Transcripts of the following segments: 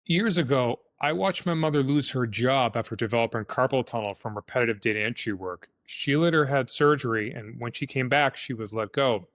Years ago, I watched my mother lose her job after developing carpal tunnel from repetitive data entry work. She later had surgery, and when she came back, she was let go.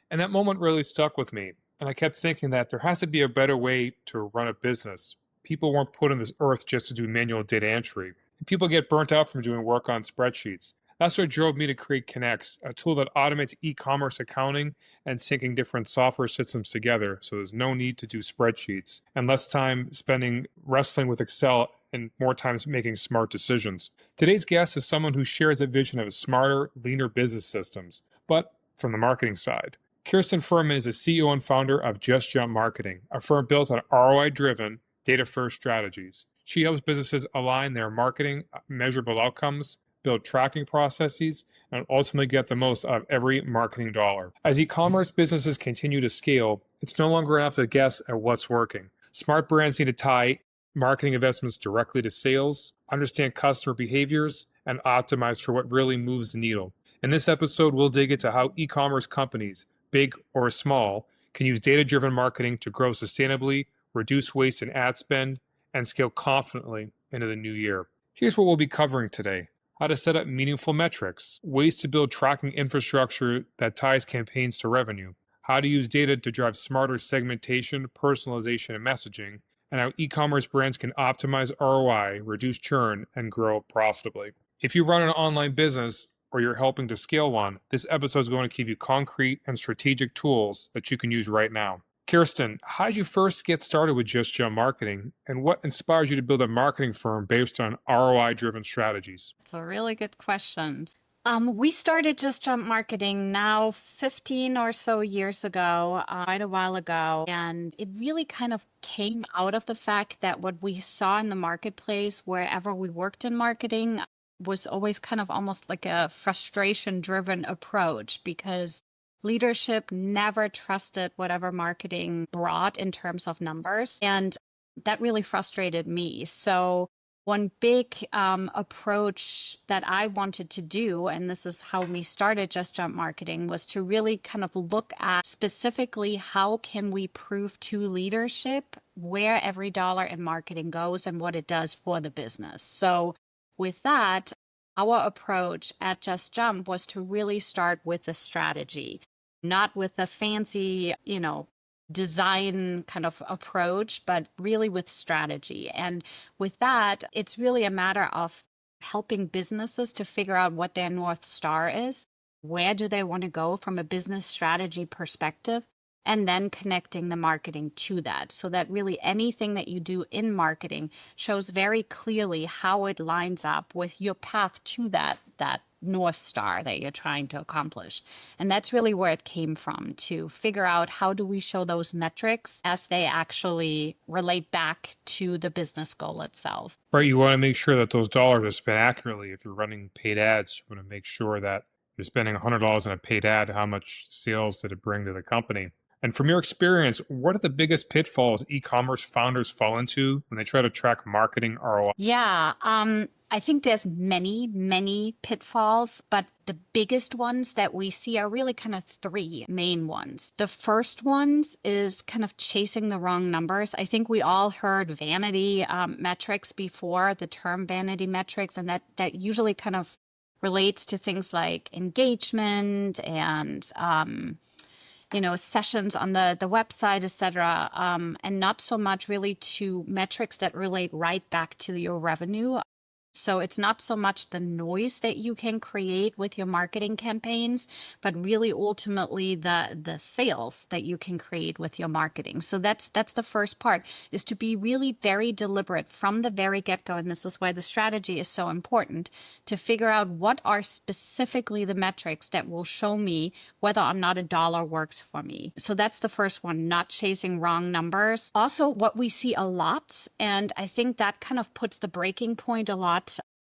And that moment really stuck with me. And I kept thinking that there has to be a better way to run a business. People weren't put on this earth just to do manual data entry. People get burnt out from doing work on spreadsheets. That's what drove me to create Connex, a tool that automates e commerce accounting and syncing different software systems together so there's no need to do spreadsheets and less time spending wrestling with Excel and more time making smart decisions. Today's guest is someone who shares a vision of smarter, leaner business systems, but from the marketing side. Kirsten Furman is the CEO and founder of JustJump Marketing, a firm built on ROI-driven, data-first strategies. She helps businesses align their marketing measurable outcomes, build tracking processes, and ultimately get the most out of every marketing dollar. As e-commerce businesses continue to scale, it's no longer enough to guess at what's working. Smart brands need to tie marketing investments directly to sales, understand customer behaviors, and optimize for what really moves the needle. In this episode, we'll dig into how e-commerce companies, big or small, can use data-driven marketing to grow sustainably, reduce waste and ad spend, and scale confidently into the new year. Here's what we'll be covering today: how to set up meaningful metrics, ways to build tracking infrastructure that ties campaigns to revenue, how to use data to drive smarter segmentation, personalization, and messaging, and how e-commerce brands can optimize ROI, reduce churn, and grow profitably. If you run an online business or you're helping to scale one, this episode is going to give you concrete and strategic tools that you can use right now. Kirsten, how did you first get started with JustJump Marketing, and what inspired you to build a marketing firm based on ROI-driven strategies? It's a really good question. We started JustJump Marketing now 15 or so years ago, quite a while ago, and it really kind of came out of the fact that what we saw in the marketplace, wherever we worked in marketing, was always kind of almost like a frustration-driven approach because leadership never trusted whatever marketing brought in terms of numbers. And that really frustrated me. So one big approach that I wanted to do, and this is how we started JustJump Marketing, was to really kind of look at specifically how can we prove to leadership where every dollar in marketing goes and what it does for the business. So with that, our approach at JustJump was to really start with the strategy, not with the fancy, design kind of approach, but really with strategy. And with that, it's really a matter of helping businesses to figure out what their North Star is. Where do they want to go from a business strategy perspective? And then connecting the marketing to that so that really anything that you do in marketing shows very clearly how it lines up with your path to that North Star that you're trying to accomplish. And that's really where it came from, to figure out how do we show those metrics as they actually relate back to the business goal itself. Right, you want to make sure that those dollars are spent accurately. If you're running paid ads, you want to make sure that you're spending $100 on a paid ad, how much sales did it bring to the company? And from your experience, what are the biggest pitfalls e-commerce founders fall into when they try to track marketing ROI? Yeah, I think there's many pitfalls, but the biggest ones that we see are really kind of three main ones. The first ones is kind of chasing the wrong numbers. I think we all heard vanity metrics before, the term vanity metrics, and that usually kind of relates to things like engagement and sessions on the website, etc., and not so much really to metrics that relate right back to your revenue. So it's not so much the noise that you can create with your marketing campaigns, but really ultimately the sales that you can create with your marketing. So that's the first part, is to be really very deliberate from the very get-go. And this is why the strategy is so important, to figure out what are specifically the metrics that will show me whether or not a dollar works for me. So that's the first one, not chasing wrong numbers. Also, what we see a lot, and I think that kind of puts the breaking point a lot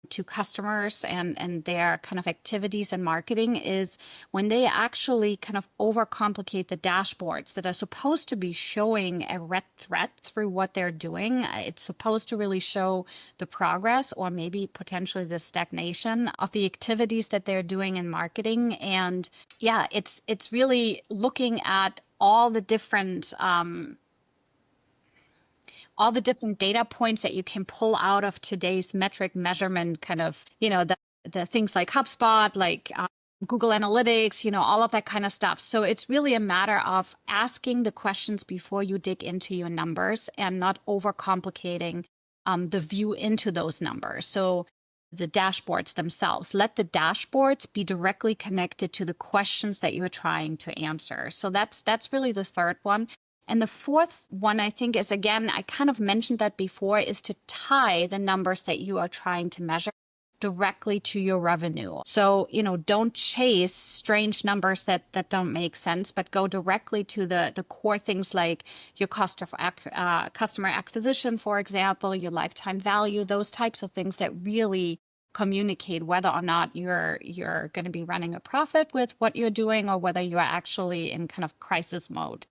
to customers and their kind of activities and marketing, is when they actually kind of overcomplicate the dashboards that are supposed to be showing a red thread through what they're doing. It's supposed to really show the progress or maybe potentially the stagnation of the activities that they're doing in marketing. And yeah, it's really looking at all the different all the different data points that you can pull out of today's metric measurement kind of, the things like HubSpot, like Google Analytics, all of that kind of stuff. So it's really a matter of asking the questions before you dig into your numbers and not overcomplicating the view into those numbers. So the dashboards themselves, let the dashboards be directly connected to the questions that you're trying to answer. So that's really the third one. And the fourth one, I think, is, again, I kind of mentioned that before, is to tie the numbers that you are trying to measure directly to your revenue. So, don't chase strange numbers that don't make sense, but go directly to the core things like your cost of customer acquisition, for example, your lifetime value, those types of things that really communicate whether or not you're going to be running a profit with what you're doing, or whether you're actually in kind of crisis mode.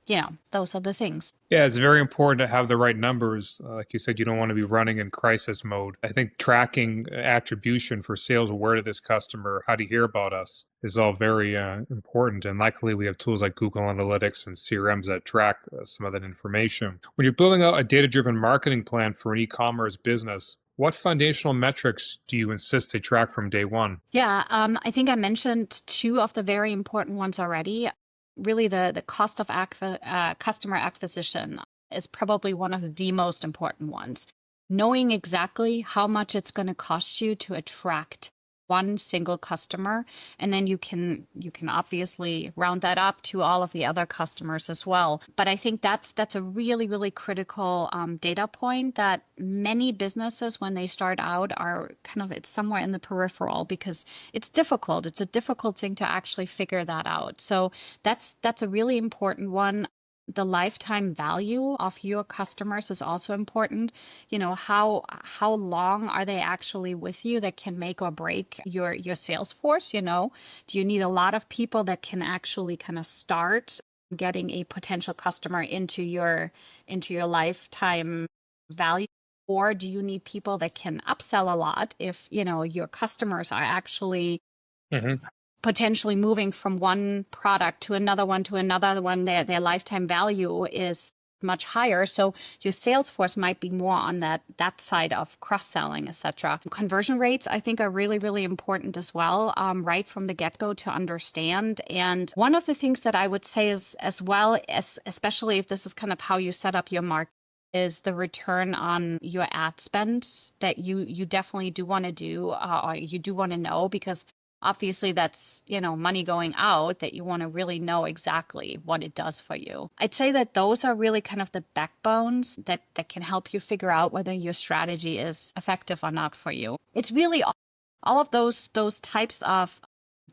Those are the things. Yeah, it's very important to have the right numbers. Like you said, you don't want to be running in crisis mode. I think tracking attribution for sales, where did this customer, how do you hear about us, is all very important. And luckily, we have tools like Google Analytics and CRMs that track some of that information. When you're building out a data-driven marketing plan for an e-commerce business, what foundational metrics do you insist they track from day one? Yeah, I think I mentioned two of the very important ones already. Really, the cost of customer acquisition is probably one of the most important ones. Knowing exactly how much it's going to cost you to attract one single customer, and then you can obviously round that up to all of the other customers as well. But I think that's a really, really critical data point that many businesses, when they start out, are kind of, it's somewhere in the peripheral, because it's difficult. It's a difficult thing to actually figure that out. So that's a really important one. The lifetime value of your customers is also important. How long are they actually with you that can make or break your sales force? Do you need a lot of people that can actually kind of start getting a potential customer into your lifetime value? Or do you need people that can upsell a lot if, your customers are actually potentially moving from one product to another one, their lifetime value is much higher. So your sales force might be more on that side of cross-selling, etc. Conversion rates, I think, are really, really important as well, right from the get-go to understand. And one of the things that I would say is, as well, as especially if this is kind of how you set up your market, is the return on your ad spend that you definitely do want to do, or you do want to know, because obviously that's, money going out that you want to really know exactly what it does for you. I'd say that those are really kind of the backbones that can help you figure out whether your strategy is effective or not for you. It's really all of those types of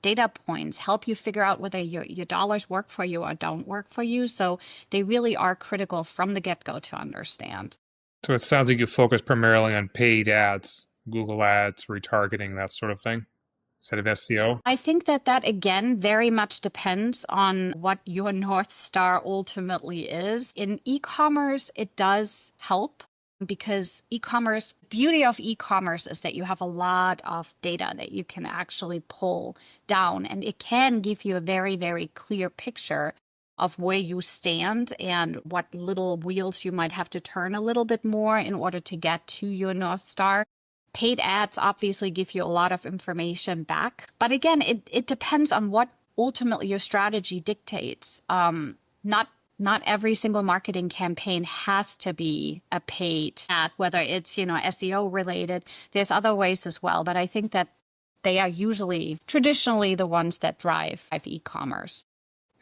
data points help you figure out whether your dollars work for you or don't work for you. So they really are critical from the get-go to understand. So it sounds like you focus primarily on paid ads, Google ads, retargeting, that sort of thing, instead of SEO? I think that again, very much depends on what your North Star ultimately is. In e-commerce, it does help, because beauty of e-commerce is that you have a lot of data that you can actually pull down, and it can give you a very, very clear picture of where you stand and what little wheels you might have to turn a little bit more in order to get to your North Star. Paid ads obviously give you a lot of information back. But again, it depends on what ultimately your strategy dictates. Not every single marketing campaign has to be a paid ad, whether it's, SEO related. There's other ways as well. But I think that they are usually traditionally the ones that drive e-commerce.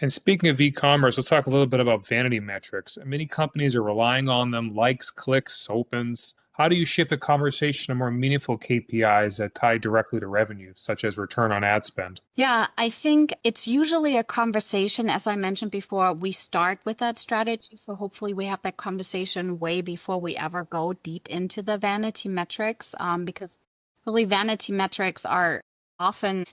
And speaking of e-commerce, let's talk a little bit about vanity metrics. Many companies are relying on them: likes, clicks, opens. How do you shift the conversation to more meaningful KPIs that tie directly to revenue, such as return on ad spend? Yeah, I think it's usually a conversation. As I mentioned before, we start with that strategy. So hopefully we have that conversation way before we ever go deep into the vanity metrics, because really vanity metrics are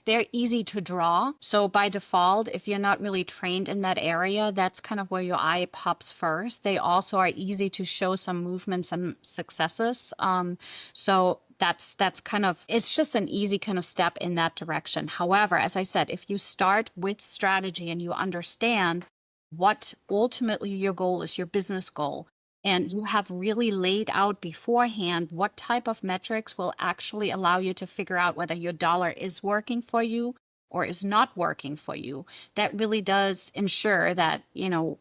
they're easy to draw. So by default, if you're not really trained in that area, that's kind of where your eye pops first. They also are easy to show some movements and successes. So that's kind of, it's just an easy kind of step in that direction. However, as I said, if you start with strategy and you understand what ultimately your goal is, your business goal, and you have really laid out beforehand what type of metrics will actually allow you to figure out whether your dollar is working for you or is not working for you, that really does ensure that,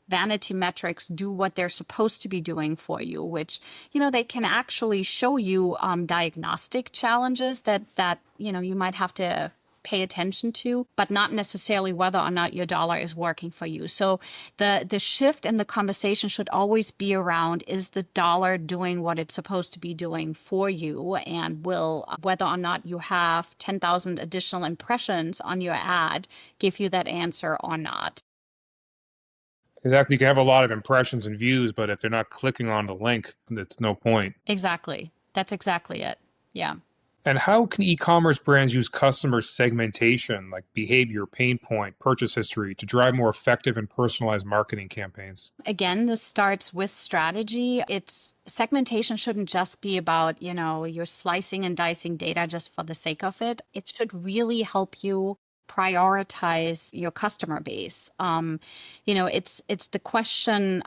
vanity metrics do what they're supposed to be doing for you, which, they can actually show you diagnostic challenges that, you might have to pay attention to, but not necessarily whether or not your dollar is working for you. So the shift in the conversation should always be around, is the dollar doing what it's supposed to be doing for you, and will whether or not you have 10,000 additional impressions on your ad give you that answer or not. Exactly. You can have a lot of impressions and views, but if they're not clicking on the link, it's no point. Exactly. That's exactly it. Yeah. And how can e-commerce brands use customer segmentation, like behavior, pain point, purchase history, to drive more effective and personalized marketing campaigns? Again, this starts with strategy. It's segmentation shouldn't just be about, you're slicing and dicing data just for the sake of it. It should really help you prioritize your customer base. It's the question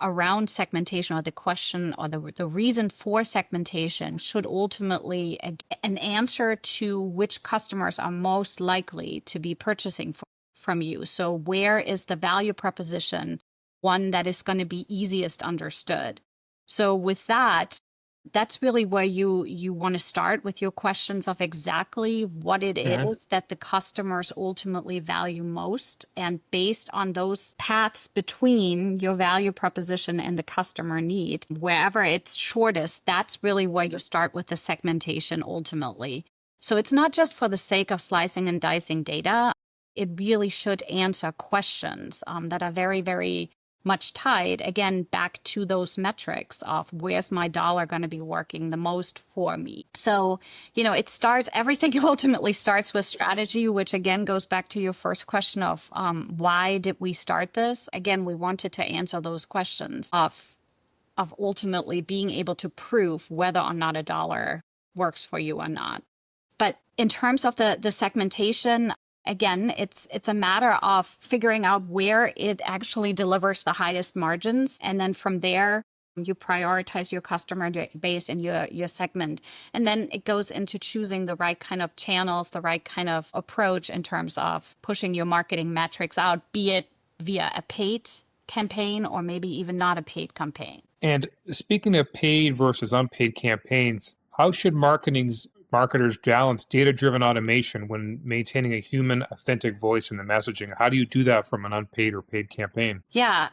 around segmentation, or the question, or the reason for segmentation should ultimately an answer to which customers are most likely to be purchasing from you. So where is the value proposition one that is going to be easiest understood? So with that, that's really where you want to start with your questions of exactly what it is that the customers ultimately value most. And based on those paths between your value proposition and the customer need, wherever it's shortest, that's really where you start with the segmentation ultimately. So it's not just for the sake of slicing and dicing data. It really should answer questions that are very, very much tied, again, back to those metrics of where's my dollar going to be working the most for me. So, everything ultimately starts with strategy, which again goes back to your first question of why did we start this? Again, we wanted to answer those questions of ultimately being able to prove whether or not a dollar works for you or not. But in terms of the segmentation, again, it's a matter of figuring out where it actually delivers the highest margins. And then from there, you prioritize your customer base and your segment. And then it goes into choosing the right kind of channels, the right kind of approach in terms of pushing your marketing metrics out, be it via a paid campaign or maybe even not a paid campaign. And speaking of paid versus unpaid campaigns, how should marketers balance data-driven automation when maintaining a human, authentic voice in the messaging? How do you do that from an unpaid or paid campaign? Yeah.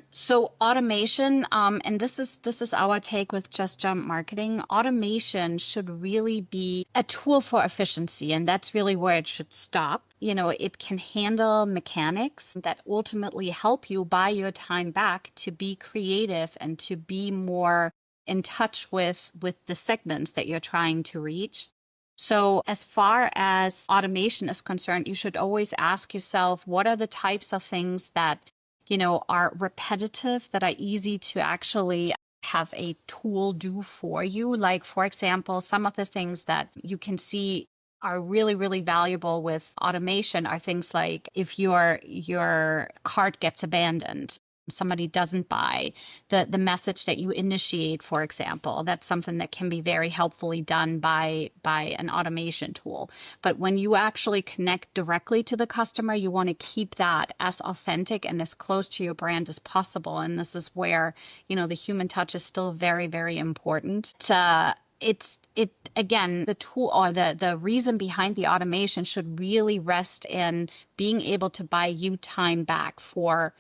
So automation, and this is our take with JustJump Marketing. Automation should really be a tool for efficiency, and that's really where it should stop. It can handle mechanics that ultimately help you buy your time back to be creative and to be more in touch with the segments that you're trying to reach. So as far as automation is concerned, you should always ask yourself, what are the types of things that, are repetitive, that are easy to actually have a tool do for you? Like, for example, some of the things that you can see are really, really valuable with automation are things like if your cart gets abandoned, somebody doesn't buy, the message that you initiate, for example, that's something that can be very helpfully done by an automation tool. But when you actually connect directly to the customer, you want to keep that as authentic and as close to your brand as possible. And this is where, the human touch is still very, very important. Again, the tool or the reason behind the automation should really rest in being able to buy you time back for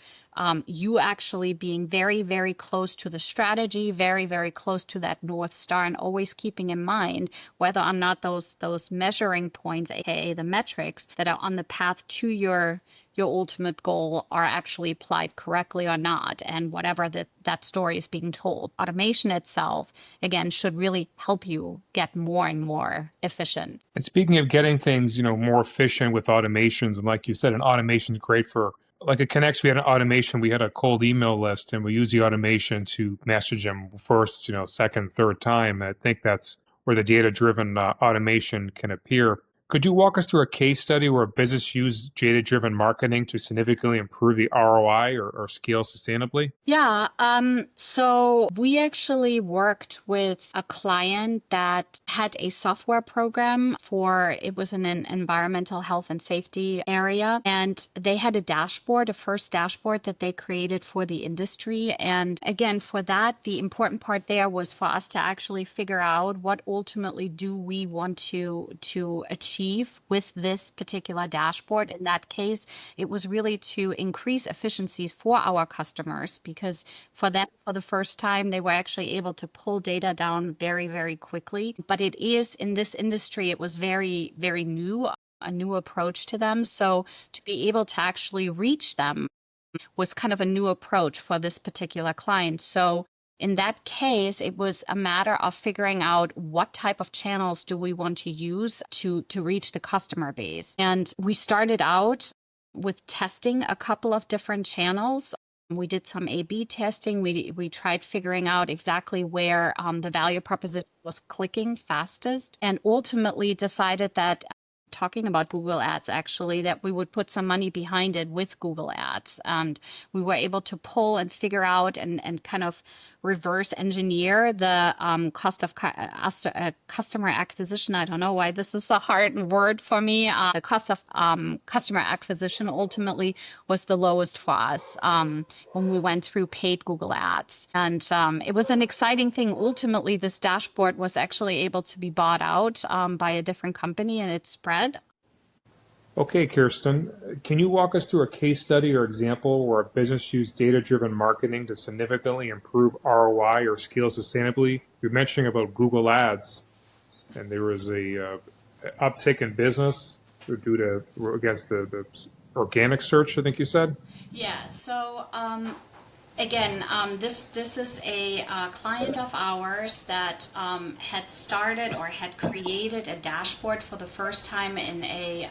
you actually being very, very close to the strategy, very, very close to that North Star, and always keeping in mind whether or not those measuring points, aka the metrics that are on the path to your ultimate goal, are actually applied correctly or not, and whatever that story is being told. Automation itself, again, should really help you get more and more efficient. And speaking of getting things, more efficient with automations, and like you said, an automation is great for, like at Connex, we had an automation. We had a cold email list, and we use the automation to message them first, second, third time. I think that's where the data-driven automation can appear. Could you walk us through a case study where a business used data-driven marketing to significantly improve the ROI or scale sustainably? Yeah, so we actually worked with a client that had a software program it was in an environmental health and safety area. And they had a dashboard, a first dashboard that they created for the industry. And again, for that, the important part there was for us to actually figure out what ultimately do we want to achieve with this particular dashboard. In that case, it was really to increase efficiencies for our customers because for them, for the first time, they were actually able to pull data down very, very quickly. But it is in this industry, it was very, very new, a new approach to them. So to be able to actually reach them was kind of a new approach for this particular client. So in that case, it was a matter of figuring out what type of channels do we want to use to reach the customer base. And we started out with testing a couple of different channels. We did some A/B testing. We tried figuring out exactly where the value proposition was clicking fastest, and ultimately decided that talking about Google Ads, actually, that we would put some money behind it with Google Ads. And we were able to pull and figure out and kind of reverse engineer the cost of customer acquisition. I don't know why this is a hard word for me. The cost of customer acquisition ultimately was the lowest for us when we went through paid Google Ads. And it was an exciting thing. Ultimately, this dashboard was actually able to be bought out by a different company, and it spread. Okay, Kirsten, can you walk us through a case study or example where a business used data-driven marketing to significantly improve ROI or scale sustainably? You're mentioning about Google Ads, and there was a uptick in business due to against the organic search, I think you said. Yeah. So again, this is a client of ours that had started or had created a dashboard for the first time in a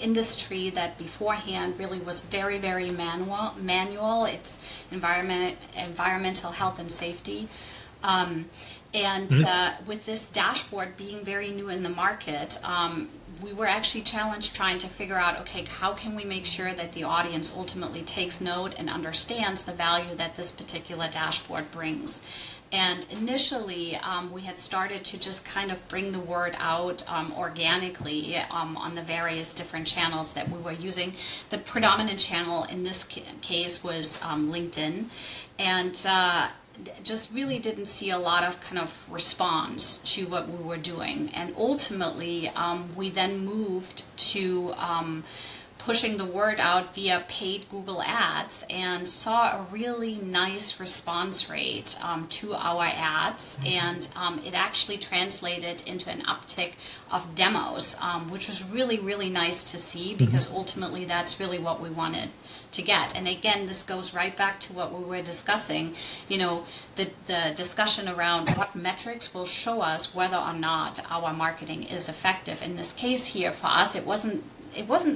industry that beforehand really was very, very manual. It's environmental health and safety. With this dashboard being very new in the market, we were actually challenged trying to figure out, okay, how can we make sure that the audience ultimately takes note and understands the value that this particular dashboard brings. And initially, we had started to just kind of bring the word out organically on the various different channels that we were using. The predominant channel in this case was LinkedIn. And just really didn't see a lot of kind of response to what we were doing. And ultimately, we then moved to pushing the word out via paid Google Ads and saw a really nice response rate to our ads. And it actually translated into an uptick of demos, which was really, really nice to see because ultimately that's really what we wanted to get. And again, this goes right back to what we were discussing, the discussion around what metrics will show us whether or not our marketing is effective. In this case here, for us, it wasn't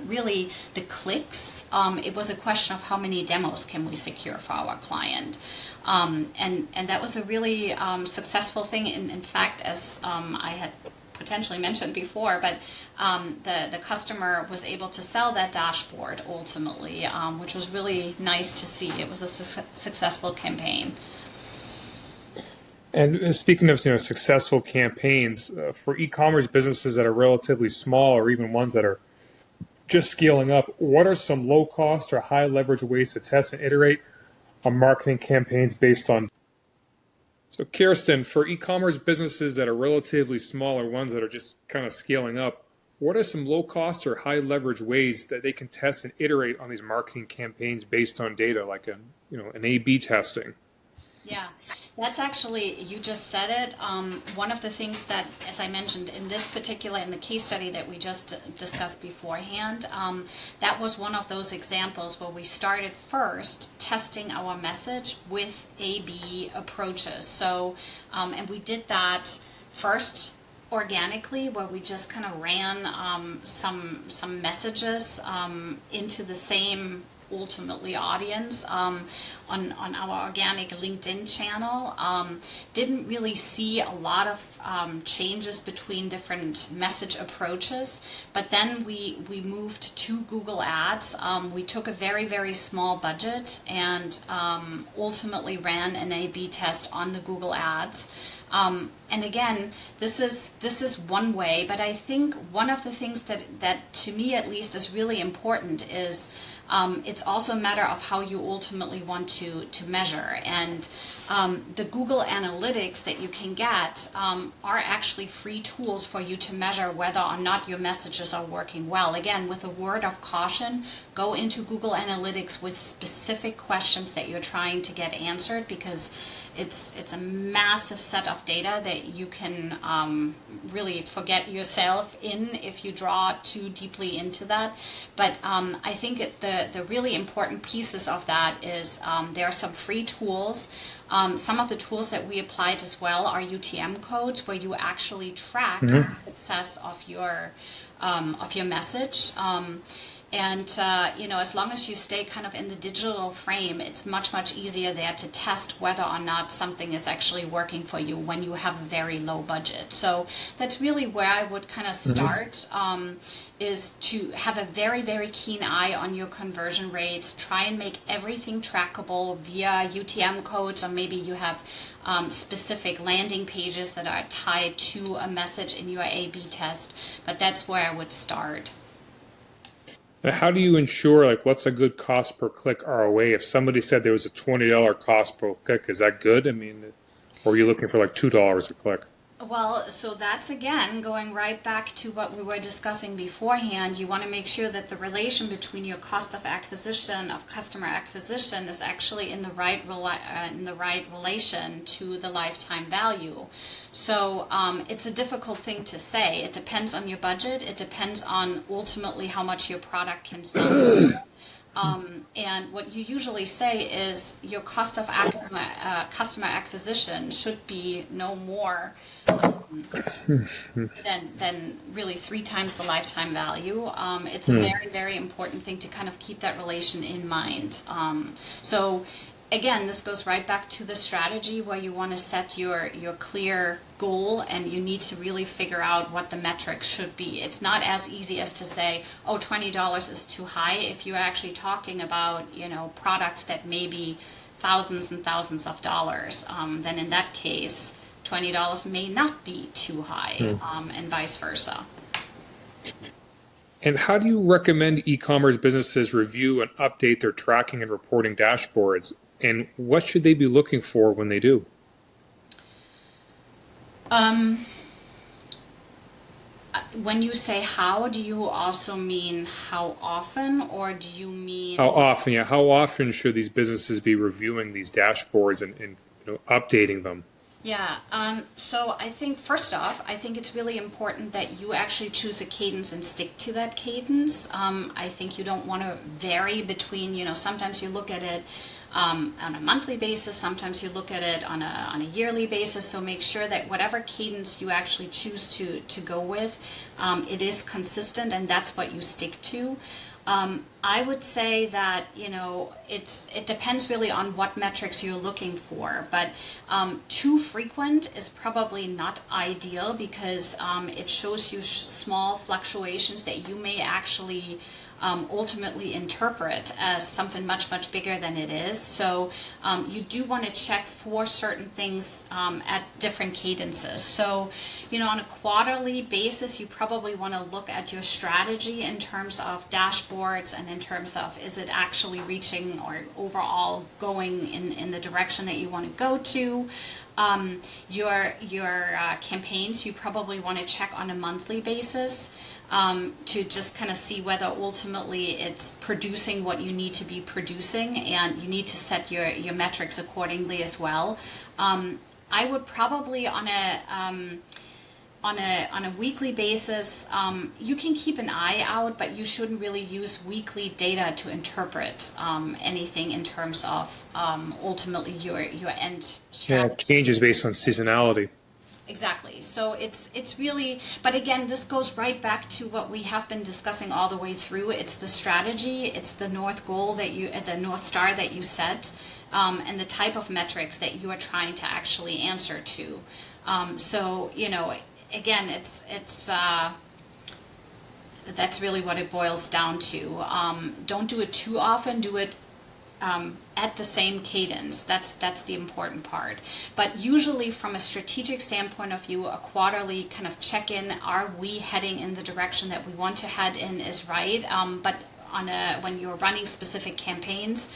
really the clicks. It was a question of how many demos can we secure for our client. And that was a really successful thing. In fact, as I had potentially mentioned before, but the customer was able to sell that dashboard ultimately, which was really nice to see. It was a successful campaign. And speaking of successful campaigns, for e-commerce businesses that are relatively small or even ones that are just scaling up, what are some low cost or high leverage ways to test and iterate on marketing campaigns based on? So Kirsten, for e-commerce businesses that are relatively small or ones that are just kind of scaling up, what are some low cost or high leverage ways that they can test and iterate on these marketing campaigns based on data, like an A/B testing? Yeah, that's actually, you just said it. One of the things that, as I mentioned, in the case study that we just discussed beforehand, that was one of those examples where we started first testing our message with A/B approaches. So, and we did that first organically, where we just kind of ran some messages into the same ultimately audience on our organic LinkedIn channel. Didn't really see a lot of changes between different message approaches, but then we moved to Google Ads. We took a very, very small budget and ultimately ran an A/B test on the Google Ads. And again, this is one way, but I think one of the things that to me at least is really important is it's also a matter of how you ultimately want to measure. And the Google Analytics that you can get are actually free tools for you to measure whether or not your messages are working well. Again, with a word of caution, go into Google Analytics with specific questions that you're trying to get answered, because it's a massive set of data that you can really forget yourself in if you draw too deeply into that. But I think the really important pieces of that is there are some free tools. Some of the tools that we applied as well are UTM codes, where you actually track the success of your message. And as long as you stay kind of in the digital frame, it's much easier there to test whether or not something is actually working for you when you have a very low budget. So that's really where I would kind of start, is to have a very, very keen eye on your conversion rates. Try and make everything trackable via UTM codes, or maybe you have specific landing pages that are tied to a message in your A/B test. But that's where I would start. And how do you ensure, like, what's a good cost per click ROI? If somebody said there was a $20 cost per click, is that good? I mean, or are you looking for like $2 a click? Well, so that's again going right back to what we were discussing beforehand. You want to make sure that the relation between your cost of acquisition, of customer acquisition, is actually in the right relation to the lifetime value. So it's a difficult thing to say. It depends on your budget. It depends on ultimately how much your product can sell. And what you usually say is your cost of customer acquisition should be no more than really 3 times the lifetime value. It's a very, very important thing to kind of keep that relation in mind. So again, this goes right back to the strategy, where you want to set your clear goal, and you need to really figure out what the metrics should be. It's not as easy as to say, oh, $20 is too high. If you're actually talking about, products that may be thousands and thousands of dollars, then in that case, $20 may not be too high, and vice versa. And how do you recommend e-commerce businesses review and update their tracking and reporting dashboards? And what should they be looking for when they do? When you say how, do you also mean how often, or do you mean... How often, yeah. How often should these businesses be reviewing these dashboards and updating them? Yeah, so I think first off, I think it's really important that you actually choose a cadence and stick to that cadence. I think you don't want to vary between, sometimes you look at it on a monthly basis, sometimes you look at it on a yearly basis. So make sure that whatever cadence you actually choose to go with, it is consistent, and that's what you stick to. I would say that, it depends really on what metrics you're looking for, but too frequent is probably not ideal, because it shows you small fluctuations that you may actually ultimately interpret as something much bigger than it is. So you do want to check for certain things at different cadences. So on a quarterly basis, you probably want to look at your strategy in terms of dashboards, and in terms of, is it actually reaching or overall going in the direction that you want to go to. Your campaigns, you probably want to check on a monthly basis, to just kind of see whether ultimately it's producing what you need to be producing, and you need to set your metrics accordingly as well. I would probably on a weekly basis, you can keep an eye out, but you shouldn't really use weekly data to interpret anything in terms of ultimately your end strategy. Yeah, changes based on seasonality. Exactly. So it's really, but again, this goes right back to what we have been discussing all the way through. It's the strategy, it's the north goal that you, the north star that you set, and the type of metrics that you are trying to actually answer to. So again, it's that's really what it boils down to. Don't do it too often. Do it at the same cadence. That's the important part. But usually from a strategic standpoint of view, a quarterly kind of check-in, are we heading in the direction that we want to head in is right. But when you're running specific campaigns,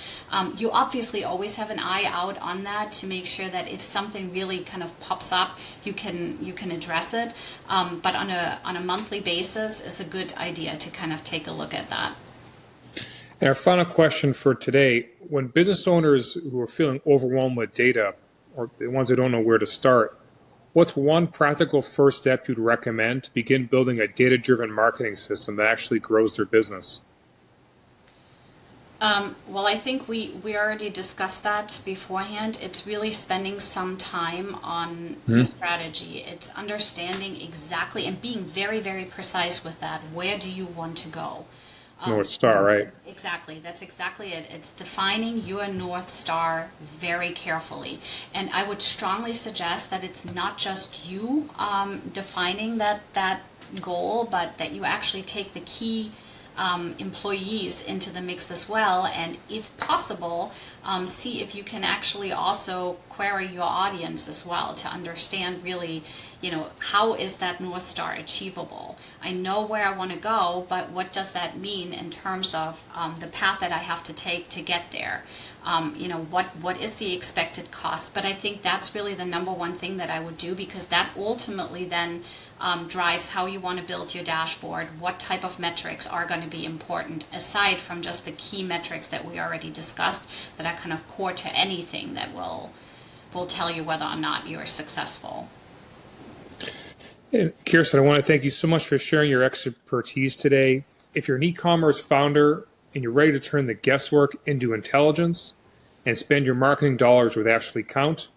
you obviously always have an eye out on that to make sure that if something really kind of pops up, you can address it. But on a monthly basis, it's a good idea to kind of take a look at that. And our final question for today, when business owners who are feeling overwhelmed with data, or the ones who don't know where to start, what's one practical first step you'd recommend to begin building a data-driven marketing system that actually grows their business? Well, I think we already discussed that beforehand. It's really spending some time on your strategy. It's understanding exactly and being very, very precise with that. Where do you want to go? North Star, right? Exactly. That's exactly it. It's defining your North Star very carefully. And I would strongly suggest that it's not just you defining that goal, but that you actually take the key employees into the mix as well, and if possible, see if you can actually also query your audience as well to understand really, how is that North Star achievable? I know where I want to go, but what does that mean in terms of the path that I have to take to get there? What is the expected cost? But I think that's really the number one thing that I would do, because that ultimately then drives how you want to build your dashboard, what type of metrics are going to be important, aside from just the key metrics that we already discussed that are kind of core to anything that will tell you whether or not you're successful. And Kirsten, I want to thank you so much for sharing your expertise today. If you're an e-commerce founder and you're ready to turn the guesswork into intelligence and spend your marketing dollars where they actually count,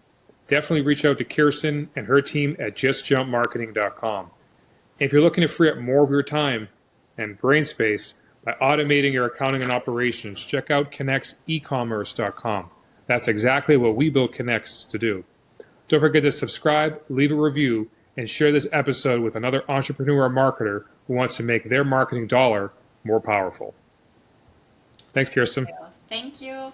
definitely reach out to Kirsten and her team at justjumpmarketing.com. And if you're looking to free up more of your time and brain space by automating your accounting and operations, check out connexecommerce.com. That's exactly what we built Connex to do. Don't forget to subscribe, leave a review, and share this episode with another entrepreneur or marketer who wants to make their marketing dollar more powerful. Thanks, Kirsten. Thank you.